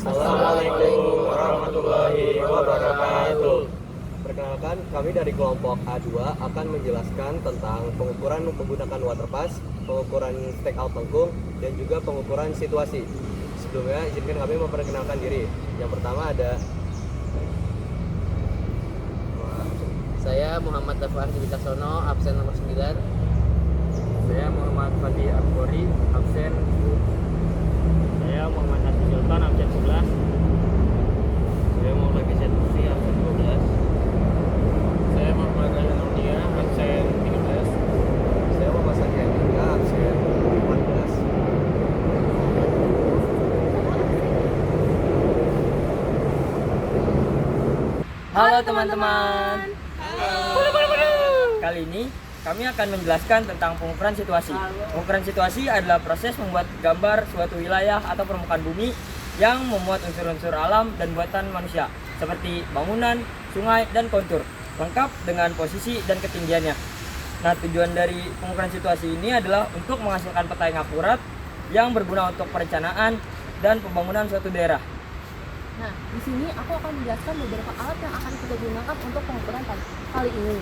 Assalamualaikum warahmatullahi wabarakatuh. Perkenalkan, kami dari kelompok A2 akan menjelaskan tentang pengukuran menggunakan water pass, pengukuran stake out lengkung, dan juga pengukuran situasi. Sebelumnya, izinkan kami memperkenalkan diri. Yang pertama ada Saya Muhammad Dafar Wicaksono, absen nomor 9. Saya Muhammad Fatih Akbori, absen 10. Saya Muhammad Hati Sultan, absen 11. Saya Muhammad Kisah Tusi, absen 12. Saya Muhammad Raya Nurdia, absen 13. saya Muhammad Sakia Indra, absen 14. Halo teman-teman. Kali ini kami akan menjelaskan tentang pengukuran situasi. Pengukuran situasi adalah proses membuat gambar suatu wilayah atau permukaan bumi yang memuat unsur-unsur alam dan buatan manusia, seperti bangunan, sungai, dan kontur, lengkap dengan posisi dan ketinggiannya. Nah, tujuan dari pengukuran situasi ini adalah untuk menghasilkan peta yang akurat yang berguna untuk perencanaan dan pembangunan suatu daerah. Nah, di sini aku akan menjelaskan beberapa alat yang akan kita gunakan untuk pengukuran kali ini.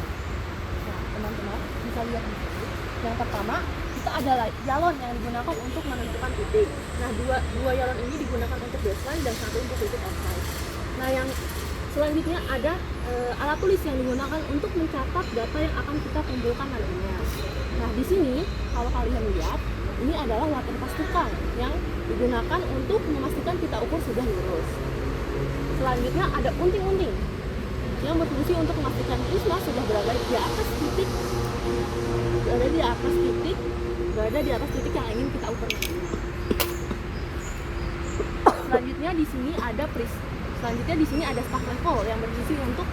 Nah, teman-teman bisa lihat di sini. Yang pertama, kita ada yalon yang digunakan untuk menentukan titik. Nah, dua yalon ini digunakan untuk baseline dan satu untuk titik offside. Nah, yang selanjutnya ada alat tulis yang digunakan untuk mencatat data yang akan kita kumpulkan nantinya. Nah, di sini kalau kalian lihat, ini adalah water pass tukang yang digunakan untuk memastikan kita ukur sudah lurus. Selanjutnya ada unting-unting yang berfungsi untuk memastikan prisma sudah berada di atas titik yang ingin kita ukur. Selanjutnya di sini ada staff level yang berfungsi untuk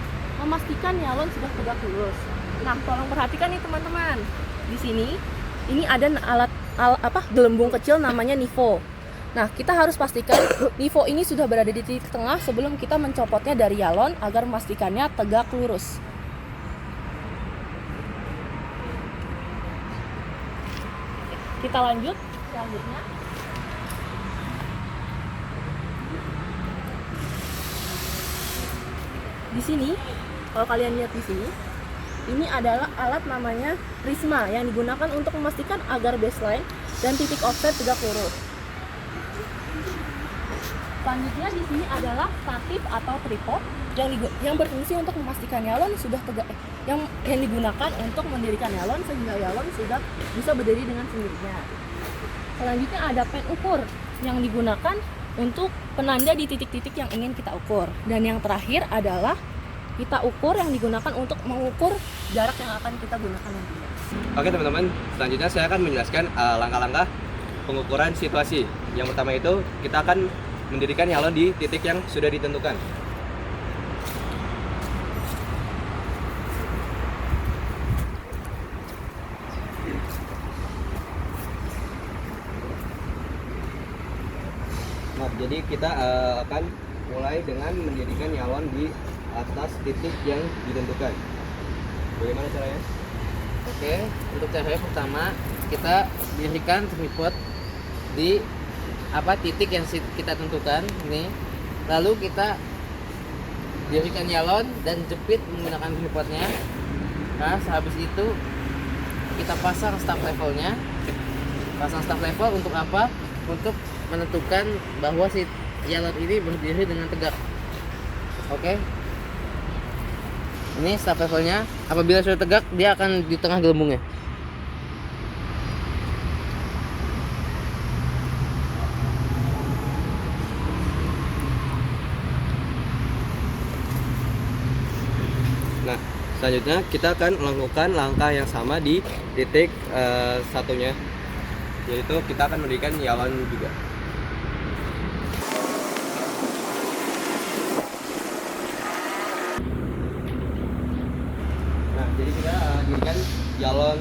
memastikan nyalon sudah tegak lurus. Nah, tolong perhatikan nih teman-teman. Di sini ini ada gelembung kecil namanya nivo. Nah, kita harus pastikan nivo ini sudah berada di titik tengah sebelum kita mencopotnya dari yalon agar memastikannya tegak lurus. Kita lanjut selanjutnya. Di sini, kalau kalian lihat di sini, ini adalah alat namanya prisma yang digunakan untuk memastikan agar baseline dan titik offset tegak lurus. Selanjutnya di sini adalah statif atau tripod yang berfungsi untuk memastikan yalon sudah tegak yang digunakan untuk mendirikan yalon sehingga yalon sudah bisa berdiri dengan sendirinya. Selanjutnya ada pen ukur yang digunakan untuk penanda di titik-titik yang ingin kita ukur. Dan yang terakhir adalah kita ukur yang digunakan untuk mengukur jarak yang akan kita gunakan nantinya. Oke teman-teman, selanjutnya saya akan menjelaskan langkah-langkah pengukuran situasi. Yang pertama itu kita akan mendirikan yalon di titik yang sudah ditentukan. Nah, jadi kita akan mulai dengan mendirikan yalon di atas titik yang ditentukan. Bagaimana caranya? Oke, untuk caranya pertama kita dirikan tripod di titik yang kita tentukan ini. Lalu kita dirikan yalon dan jepit menggunakan tripodnya. Nah, sehabis itu kita pasang staff levelnya. Pasang staff level untuk apa? Untuk menentukan bahwa si yalon ini berdiri dengan tegak. Oke. Ini staff levelnya. Apabila sudah tegak, dia akan di tengah gelembungnya. Nah, selanjutnya kita akan melakukan langkah yang sama di titik satunya, yaitu kita akan mendirikan yalon juga. Nah, jadi kita dirikan yalon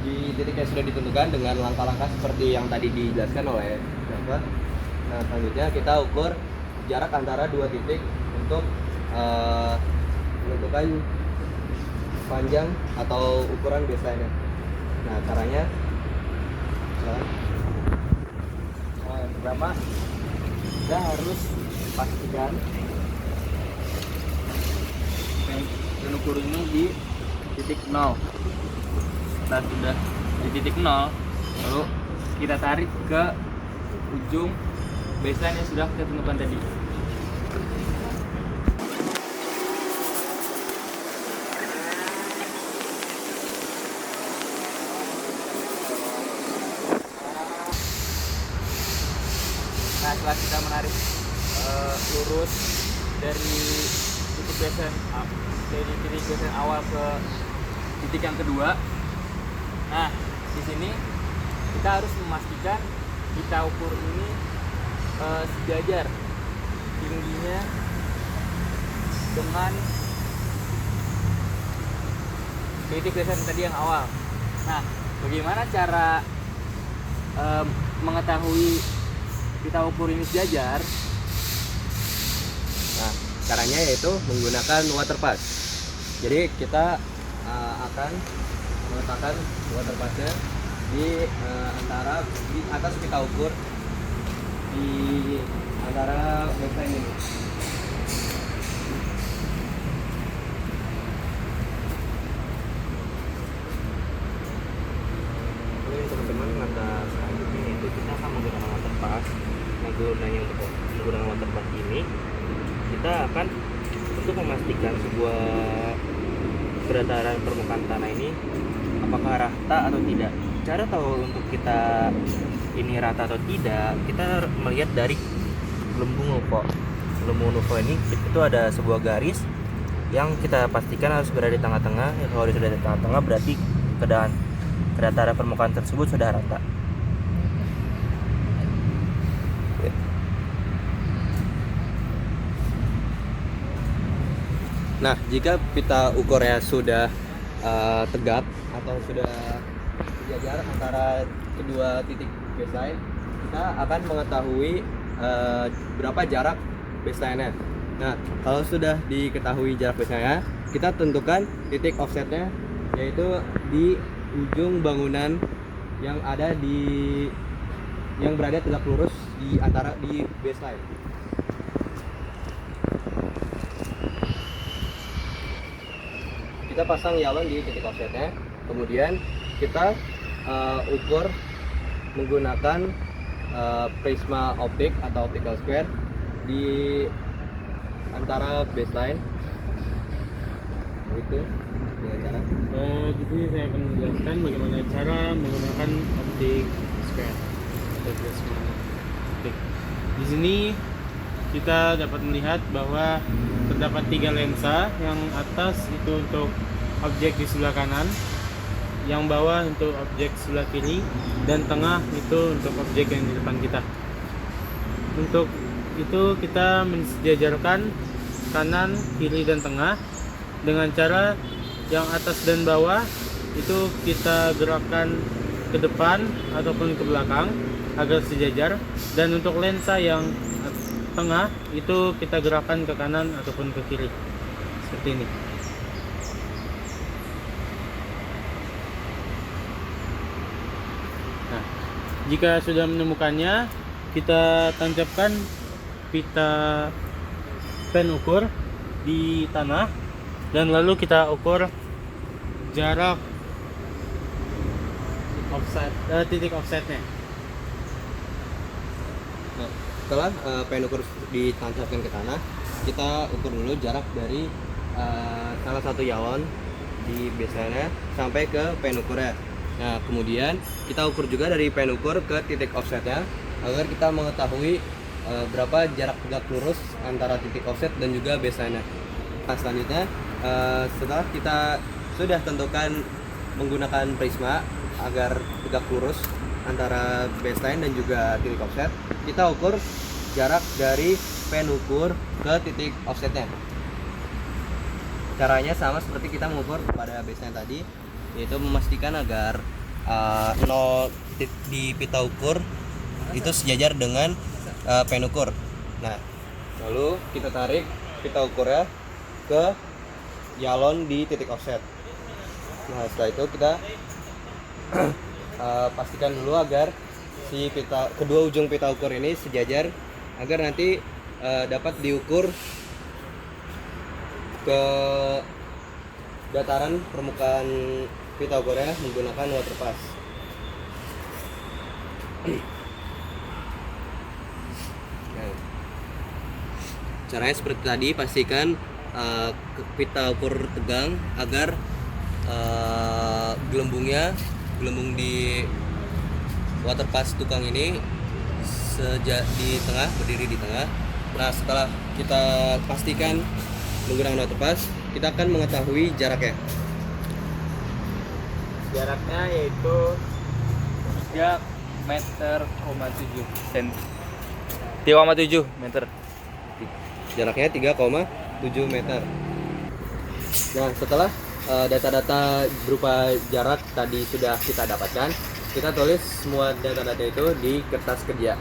di titik yang sudah ditentukan dengan langkah-langkah seperti yang tadi dijelaskan oleh Bapak. Nah, selanjutnya kita ukur jarak antara dua titik untuk menentukan panjang atau ukuran baseline-nya. Nah, caranya Yang pertama kita harus pastikan pen ukur ini di titik 0. Setelah sudah di titik 0, lalu kita tarik ke ujung baseline yang sudah kita tentukan tadi. Nah, setelah kita menarik lurus dari titik baseline dari titik baseline awal ke titik yang kedua. Nah, di sini kita harus memastikan kita ukur ini sejajar tingginya dengan titik baseline tadi yang awal. Nah, bagaimana cara mengetahui kita ukur ini sejajar? Nah, caranya yaitu menggunakan water pass. Jadi kita akan meletakkan water passnya di antara di atas pita ukur di antara baseline ini. Oke teman-teman, langkah selanjutnya itu kita akan menggunakan water pass. Nah, gunanya untuk menggunakan water pass ini, kita akan untuk memastikan sebuah kedataran permukaan tanah ini apakah rata atau tidak. Cara tahu untuk kita ini rata atau tidak, kita melihat dari gelembung UFO. Gelembung UFO ini itu ada sebuah garis yang kita pastikan harus berada di tengah-tengah. Ya, kalau sudah di tengah-tengah berarti kedataran permukaan tersebut sudah rata. Nah, jika pita ukurnya sudah tegap atau sudah sejajar antara kedua titik baseline, kita akan mengetahui berapa jarak baseline-nya. Nah, kalau sudah diketahui jarak baseline-nya, kita tentukan titik offsetnya, yaitu di ujung bangunan yang ada yang berada tegak lurus di antara di baseline. Kita pasang yalon di titik offsetnya, kemudian kita ukur menggunakan prisma optik atau optical square di antara baseline. Itu dengan cara Di sini saya akan menjelaskan bagaimana cara menggunakan optik square atau prisma optik. Di sini kita dapat melihat bahwa terdapat 3 lensa. Yang atas itu untuk objek di sebelah kanan, yang bawah untuk objek sebelah kiri, dan tengah itu untuk objek yang di depan kita. Untuk itu kita mensejajarkan kanan, kiri, dan tengah dengan cara yang atas dan bawah itu kita gerakkan ke depan ataupun ke belakang agar sejajar, dan untuk lensa yang tengah itu kita gerakkan ke kanan ataupun ke kiri seperti ini. Nah, jika sudah menemukannya, kita tancapkan pita pen ukur di tanah, dan lalu kita ukur jarak offset titik offsetnya. Nah, setelah pen ukur ditancapkan ke tanah, kita ukur dulu jarak dari salah satu yalon di baseline-nya sampai ke pen ukurnya. Nah, kemudian kita ukur juga dari pen ukur ke titik offsetnya agar kita mengetahui berapa jarak tegak lurus antara titik offset dan juga baseline-nya. Nah, selanjutnya setelah kita sudah tentukan menggunakan prisma agar tegak lurus antara baseline dan juga titik offset, kita ukur jarak dari pen ukur ke titik offsetnya. Caranya sama seperti kita mengukur pada baseline tadi, yaitu memastikan agar 0 di pita ukur itu sejajar dengan pen ukur. Nah, lalu kita tarik pita ukurnya ke yalon di titik offset. Nah, setelah itu kita pastikan dulu agar si kedua ujung pita ukur ini sejajar agar nanti dapat diukur ke dataran permukaan Pythagoras menggunakan waterpass. Nah, caranya seperti tadi, pastikan pita ukur tegang agar gelembung di waterpass tukang ini di tengah, berdiri di tengah. Nah, setelah kita pastikan menggunakan waterpass, kita akan mengetahui jaraknya. Jaraknya yaitu 3,7 meter. 3,7 meter. Jaraknya 3,7 meter. Nah, setelah data-data berupa jarak tadi sudah kita dapatkan, kita tulis semua data-data itu di kertas kerja.